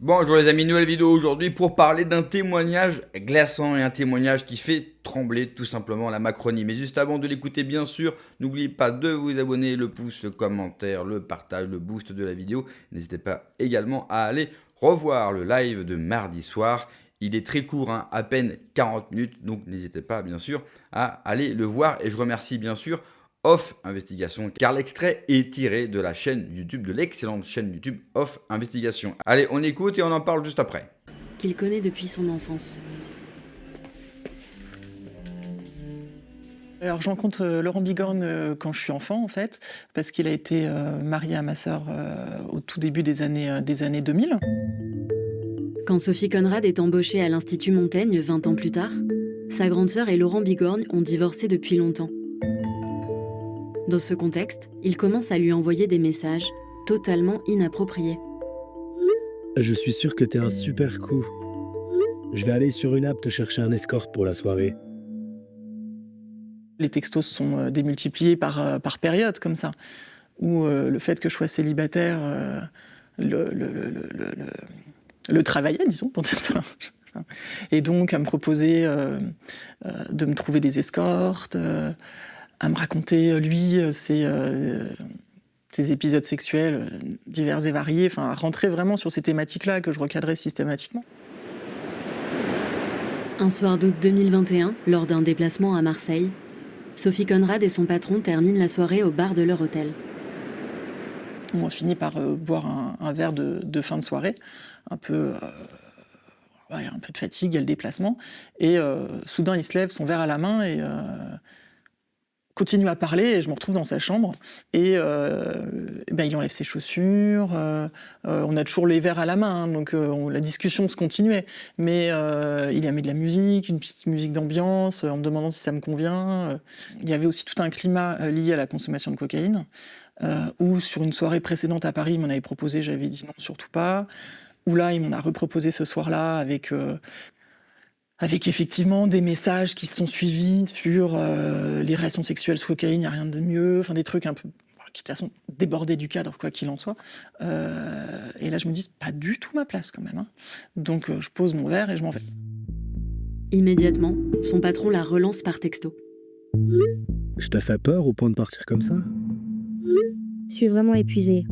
Bonjour les amis, nouvelle vidéo aujourd'hui pour parler d'un témoignage glaçant et un témoignage qui fait trembler tout simplement la Macronie. Mais juste avant de l'écouter, bien sûr, n'oubliez pas de vous abonner, le pouce, le commentaire, le partage, le boost de la vidéo. N'hésitez pas également à aller revoir le live de mardi soir. Il est très court, à peine 40 minutes, donc n'hésitez pas bien sûr à aller le voir. Et je remercie bien sûr Off Investigation, car l'extrait est tiré de la chaîne YouTube, de l'excellente chaîne YouTube Off Investigation. Allez, on écoute et on en parle juste après. Qu'il connaît depuis son enfance. Alors, je rencontre Laurent Bigorne quand je suis enfant, en fait, parce qu'il a été marié à ma sœur au tout début des années 2000. Quand Sophie Conrad est embauchée à l'Institut Montaigne 20 ans plus tard, sa grande sœur et Laurent Bigorne ont divorcé depuis longtemps. Dans ce contexte, il commence à lui envoyer des messages totalement inappropriés. Je suis sûr que t'es un super coup. Je vais aller sur une app te chercher un escorte pour la soirée. Les textos sont démultipliés par période, comme ça. Ou le fait que je sois célibataire le travaillait, disons, pour dire ça. Et donc, à me proposer de me trouver des escortes, à me raconter, lui, ses épisodes sexuels divers et variés, enfin, à rentrer vraiment sur ces thématiques-là que je recadrais systématiquement. Un soir d'août 2021, lors d'un déplacement à Marseille, Sophie Conrad et son patron terminent la soirée au bar de leur hôtel. On finit par boire un verre de fin de soirée, un peu de fatigue, il y a le déplacement, et soudain il se lève, son verre à la main, et continue à parler, et je me retrouve dans sa chambre, et il enlève ses chaussures, on a toujours les verres à la main, donc la discussion se continuait, mais il a mis de la musique, une petite musique d'ambiance, en me demandant si ça me convient. Il y avait aussi tout un climat lié à la consommation de cocaïne, où sur une soirée précédente à Paris, il m'en avait proposé, j'avais dit non, surtout pas, où là, il m'en a reproposé ce soir-là, avec effectivement des messages qui se sont suivis sur les relations sexuelles sous cocaïne, il n'y a rien de mieux, enfin des trucs un peu qui de toute façon débordaient du cadre, quoi qu'il en soit. Et là, je me dis, c'est pas du tout ma place quand même, hein. Donc je pose mon verre et je m'en vais. Immédiatement, son patron la relance par texto. Je t'ai fait peur au point de partir comme ça? Je suis vraiment épuisée.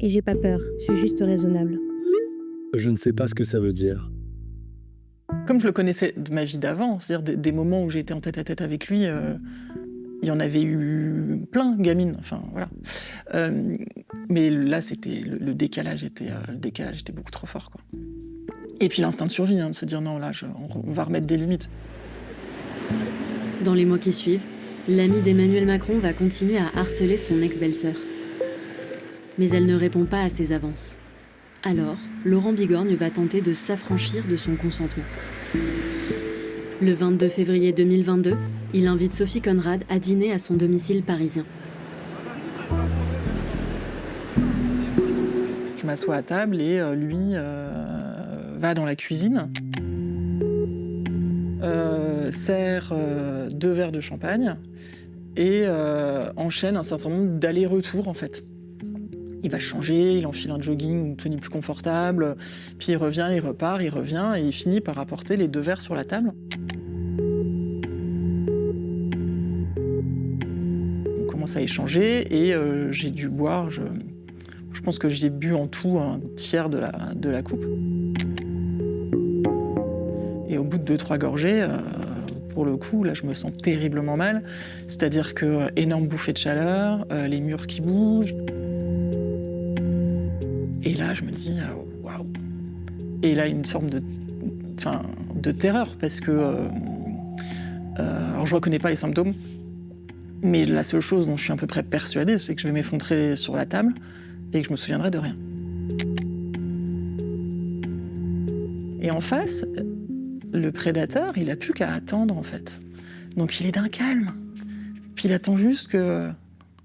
Et j'ai pas peur, je suis juste raisonnable. Je ne sais pas ce que ça veut dire. Comme je le connaissais de ma vie d'avant, c'est-à-dire des moments où j'ai été en tête-à-tête avec lui, il y en avait eu plein, gamine, enfin voilà. Mais là, c'était le décalage était beaucoup trop fort, quoi. Et puis l'instinct de survie, de se dire non, là, on va remettre des limites. Dans les mois qui suivent, l'amie d'Emmanuel Macron va continuer à harceler son ex-belle-sœur. Mais elle ne répond pas à ses avances. Alors, Laurent Bigorne va tenter de s'affranchir de son consentement. Le 22 février 2022, il invite Sophie Conrad à dîner à son domicile parisien. Je m'assois à table et lui va dans la cuisine, sert 2 verres de champagne et enchaîne un certain nombre d'allers-retours, en fait. Il va changer, il enfile un jogging ou une tenue plus confortable, puis il revient, il repart, il revient, et il finit par apporter les 2 verres sur la table. On commence à échanger, et j'ai dû boire, je pense que j'ai bu en tout un tiers de la coupe. Et au bout de 2-3 gorgées, pour le coup, là, je me sens terriblement mal. C'est-à-dire que énorme bouffée de chaleur, les murs qui bougent. Et là, je me dis, waouh. Et là, une sorte de terreur, parce que alors je reconnais pas les symptômes, mais la seule chose dont je suis à peu près persuadée, c'est que je vais m'effondrer sur la table et que je me souviendrai de rien. Et en face, le prédateur, il a plus qu'à attendre, en fait. Donc il est d'un calme. Puis il attend juste que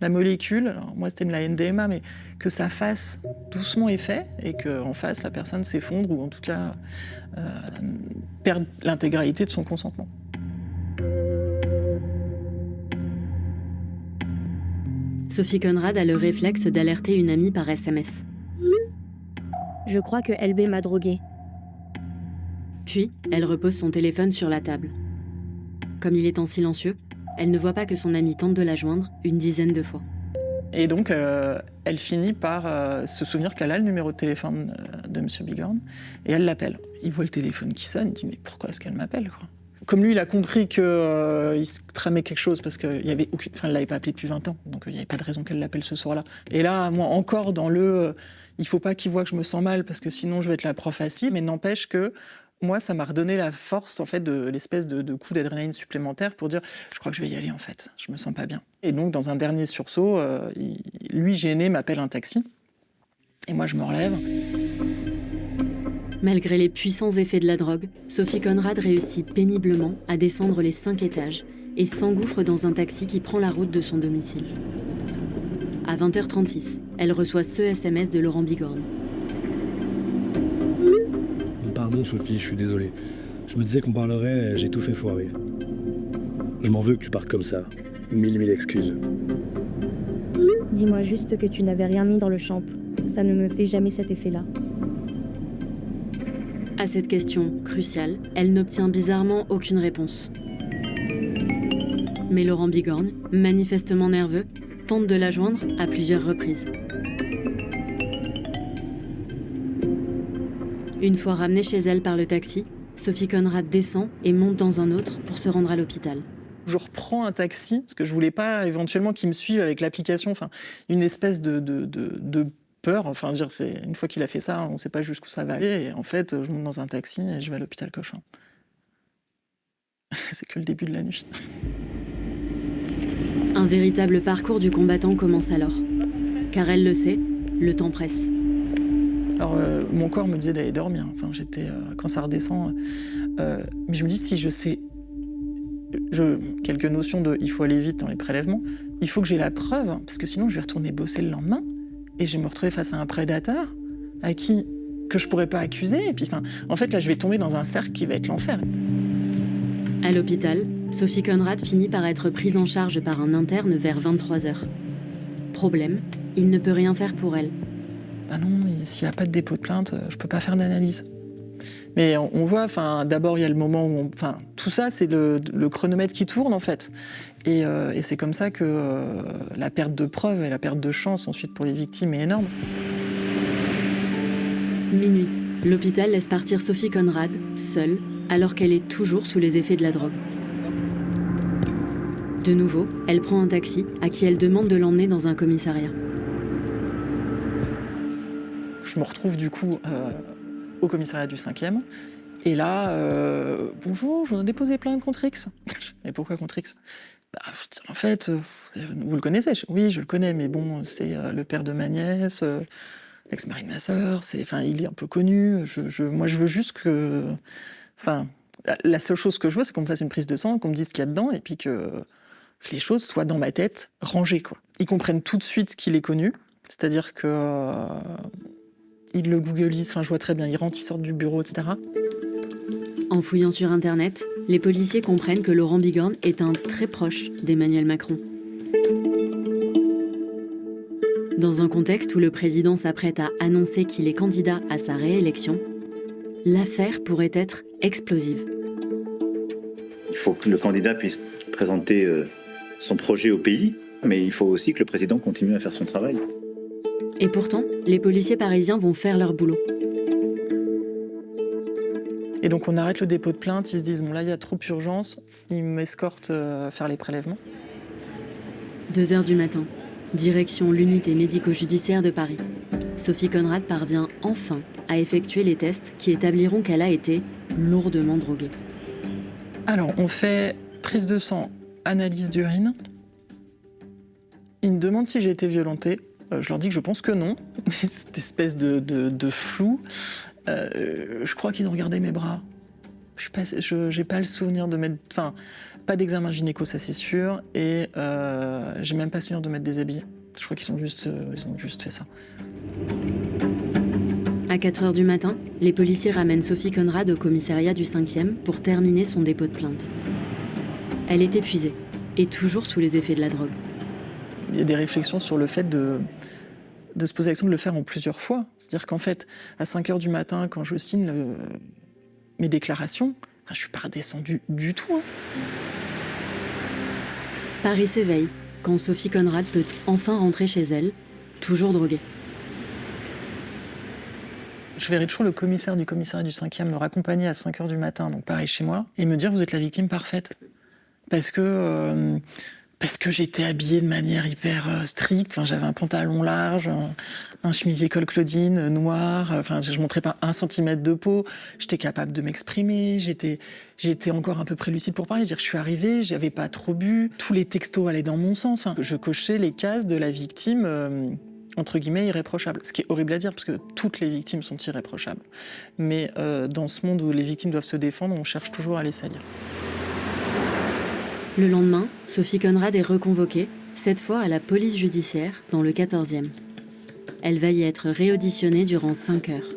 la molécule, alors moi c'était la MDMA, mais que ça fasse doucement effet et qu'en face la personne s'effondre ou en tout cas perde l'intégralité de son consentement. Sophie Conrad a le réflexe d'alerter une amie par SMS. Je crois que LB m'a droguée. Puis, elle repose son téléphone sur la table. Comme il est en silencieux, elle ne voit pas que son ami tente de la joindre une dizaine de fois. Et donc, elle finit par se souvenir qu'elle a le numéro de téléphone de M. Bigorne, et elle l'appelle. Il voit le téléphone qui sonne, il dit « Mais pourquoi est-ce qu'elle m'appelle ?» Comme lui, il a compris qu'il se tramait quelque chose, parce qu'il y avait aucune... Enfin, elle ne l'avait pas appelé depuis 20 ans, donc il n'y avait pas de raison qu'elle l'appelle ce soir-là. Et là, moi, encore dans le il ne faut pas qu'il voit que je me sens mal, parce que sinon je vais être la prof facile, mais n'empêche que moi, ça m'a redonné la force, en fait, de l'espèce de coup d'adrénaline supplémentaire pour dire « Je crois que je vais y aller, en fait. Je me sens pas bien. » Et donc, dans un dernier sursaut, lui, gêné, m'appelle un taxi. Et moi, je me relève. Malgré les puissants effets de la drogue, Sophie Conrad réussit péniblement à descendre les 5 étages et s'engouffre dans un taxi qui prend la route de son domicile. À 20h36, elle reçoit ce SMS de Laurent Bigorne. Pardon Sophie, je suis désolé. Je me disais qu'on parlerait, j'ai tout fait foirer. Je m'en veux que tu partes comme ça. Mille excuses. Dis-moi juste que tu n'avais rien mis dans le champ. Ça ne me fait jamais cet effet-là. À cette question cruciale, elle n'obtient bizarrement aucune réponse. Mais Laurent Bigorne, manifestement nerveux, tente de la joindre à plusieurs reprises. Une fois ramenée chez elle par le taxi, Sophie Conrad descend et monte dans un autre pour se rendre à l'hôpital. Je reprends un taxi, parce que je voulais pas éventuellement qu'il me suive avec l'application, enfin, une espèce de peur. Enfin, dire, une fois qu'il a fait ça, on ne sait pas jusqu'où ça va aller. Et en fait, je monte dans un taxi et je vais à l'hôpital Cochin. C'est que le début de la nuit. Un véritable parcours du combattant commence alors. Car elle le sait, le temps presse. Alors, mon corps me disait d'aller dormir. Enfin, quand ça redescend. Mais je me dis, si je sais quelques notions de il faut aller vite dans les prélèvements, il faut que j'ai la preuve, parce que sinon je vais retourner bosser le lendemain et je vais me retrouver face à un prédateur que je pourrais pas accuser. Et puis, en fait, là, je vais tomber dans un cercle qui va être l'enfer. À l'hôpital, Sophie Conrad finit par être prise en charge par un interne vers 23h. Problème, il ne peut rien faire pour elle. Bah non, s'il n'y a pas de dépôt de plainte, je peux pas faire d'analyse. Mais on voit, d'abord il y a le moment où tout ça c'est le chronomètre qui tourne en fait. Et c'est comme ça que la perte de preuves et la perte de chance ensuite pour les victimes est énorme. Minuit, l'hôpital laisse partir Sophie Conrad, seule, alors qu'elle est toujours sous les effets de la drogue. De nouveau, elle prend un taxi à qui elle demande de l'emmener dans un commissariat. Je me retrouve du coup au commissariat du 5e. Et là, bonjour, je voudrais déposer plainte contre X. Mais pourquoi contre X ? En fait, vous le connaissez ? Oui, je le connais, mais bon, c'est le père de ma nièce, l'ex-mari de ma sœur, il est un peu connu. Moi, je veux juste que... la seule chose que je veux, c'est qu'on me fasse une prise de sang, qu'on me dise ce qu'il y a dedans, et puis que les choses soient dans ma tête rangées, quoi. Ils comprennent tout de suite qu'il est connu, c'est-à-dire que... ils le googlisent, je vois très bien, ils rentrent, ils sortent du bureau, etc. En fouillant sur Internet, les policiers comprennent que Laurent Bigorne est un très proche d'Emmanuel Macron. Dans un contexte où le président s'apprête à annoncer qu'il est candidat à sa réélection, l'affaire pourrait être explosive. Il faut que le candidat puisse présenter son projet au pays, mais il faut aussi que le président continue à faire son travail. Et pourtant, les policiers parisiens vont faire leur boulot. Et donc on arrête le dépôt de plainte, ils se disent, bon là il y a trop d'urgence, ils m'escortent faire les prélèvements. 2h du matin, direction l'unité médico-judiciaire de Paris. Sophie Conrad parvient enfin à effectuer les tests qui établiront qu'elle a été lourdement droguée. Alors on fait prise de sang, analyse d'urine. Ils me demandent si j'ai été violentée. Je leur dis que je pense que non. Cette espèce de flou. Je crois qu'ils ont regardé mes bras. Je n'ai pas le souvenir de mettre... pas d'examen gynéco, ça c'est sûr. Et j'ai même pas le souvenir de mettre des habits. Je crois qu'ils ont juste fait ça. À 4h du matin, les policiers ramènent Sophie Conrad au commissariat du 5e pour terminer son dépôt de plainte. Elle est épuisée et toujours sous les effets de la drogue. Il y a des réflexions sur le fait de se poser la question de le faire en plusieurs fois. C'est-à-dire qu'en fait, à 5h du matin, quand je signe mes déclarations, je suis pas redescendue du tout. Paris s'éveille quand Sophie Conrad peut enfin rentrer chez elle, toujours droguée. Je verrai toujours le commissaire du commissariat du 5e me raccompagner à 5h du matin, donc pareil chez moi, et me dire vous êtes la victime parfaite. Parce que j'étais habillée de manière hyper stricte, j'avais un pantalon large, un chemisier col Claudine noir, je montrais pas 1 centimètre de peau, j'étais capable de m'exprimer, j'étais encore un peu prélucide pour parler, je suis arrivée, j'avais pas trop bu, tous les textos allaient dans mon sens, je cochais les cases de la victime entre guillemets irréprochable, ce qui est horrible à dire parce que toutes les victimes sont irréprochables. Mais dans ce monde où les victimes doivent se défendre, on cherche toujours à les salir. Le lendemain, Sophie Conrad est reconvoquée, cette fois à la police judiciaire, dans le 14e. Elle va y être réauditionnée durant 5 heures.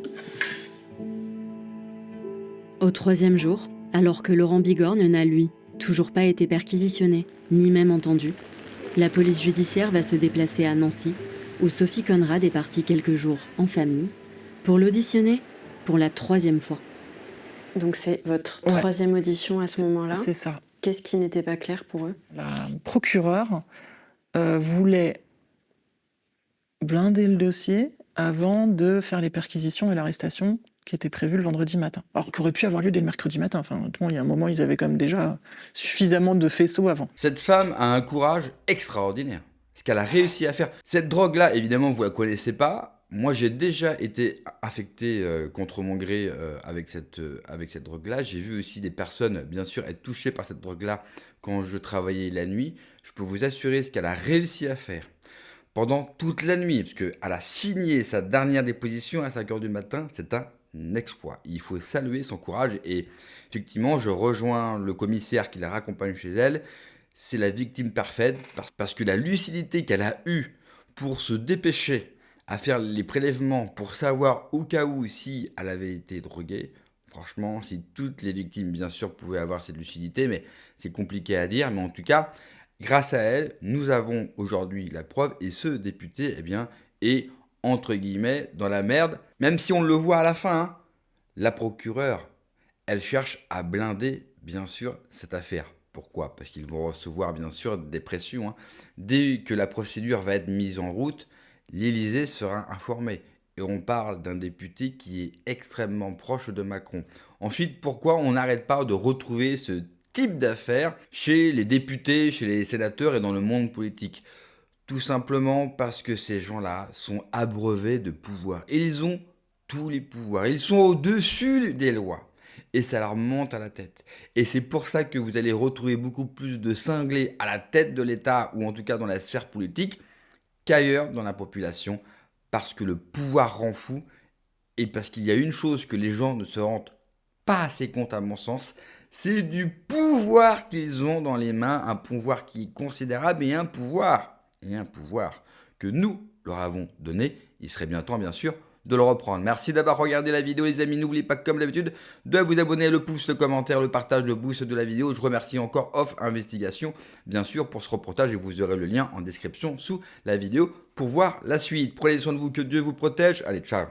Au 3e jour, alors que Laurent Bigorgne n'a, lui, toujours pas été perquisitionné, ni même entendu, la police judiciaire va se déplacer à Nancy, où Sophie Conrad est partie quelques jours en famille, pour l'auditionner pour la 3e fois. Donc c'est votre 3e audition à ce moment-là. C'est ça. Qu'est-ce qui n'était pas clair pour eux? La procureure voulait blinder le dossier avant de faire les perquisitions et l'arrestation qui étaient prévues le vendredi matin. Alors qu'aurait pu avoir lieu dès le mercredi matin. Il y a un moment, ils avaient quand même déjà suffisamment de faisceaux avant. Cette femme a un courage extraordinaire. Ce qu'elle a réussi à faire. Cette drogue-là, évidemment, vous la connaissez pas. Moi, j'ai déjà été affecté contre mon gré avec cette drogue-là. J'ai vu aussi des personnes, bien sûr, être touchées par cette drogue-là quand je travaillais la nuit. Je peux vous assurer ce qu'elle a réussi à faire pendant toute la nuit, parce qu'elle a signé sa dernière déposition à 5h du matin. C'est un exploit. Il faut saluer son courage. Et effectivement, je rejoins le commissaire qui la raccompagne chez elle. C'est la victime parfaite, parce que la lucidité qu'elle a eue pour se dépêcher à faire les prélèvements pour savoir au cas où si elle avait été droguée, franchement, si toutes les victimes, bien sûr, pouvaient avoir cette lucidité, mais c'est compliqué à dire, mais en tout cas, grâce à elle, nous avons aujourd'hui la preuve, et ce député, est, entre guillemets, dans la merde, même si on le voit à la fin, la procureure, elle cherche à blinder, bien sûr, cette affaire. Pourquoi? Parce qu'ils vont recevoir bien sûr des pressions. Dès que la procédure va être mise en route, l'Élysée sera informé. Et on parle d'un député qui est extrêmement proche de Macron. Ensuite, pourquoi on n'arrête pas de retrouver ce type d'affaires chez les députés, chez les sénateurs et dans le monde politique? Tout simplement parce que ces gens-là sont abreuvés de pouvoir. Et ils ont tous les pouvoirs. Ils sont au-dessus des lois. Et ça leur monte à la tête. Et c'est pour ça que vous allez retrouver beaucoup plus de cinglés à la tête de l'État, ou en tout cas dans la sphère politique, qu'ailleurs dans la population, parce que le pouvoir rend fou, et parce qu'il y a une chose que les gens ne se rendent pas assez compte à mon sens, c'est du pouvoir qu'ils ont dans les mains, un pouvoir qui est considérable, et un pouvoir que nous leur avons donné. Il serait bien temps, bien sûr, de le reprendre. Merci d'avoir regardé la vidéo, les amis. N'oubliez pas, comme d'habitude, de vous abonner, le pouce, le commentaire, le partage, le boost de la vidéo. Je remercie encore Off Investigation, bien sûr, pour ce reportage, et vous aurez le lien en description sous la vidéo pour voir la suite. Prenez soin de vous, que Dieu vous protège. Allez, ciao.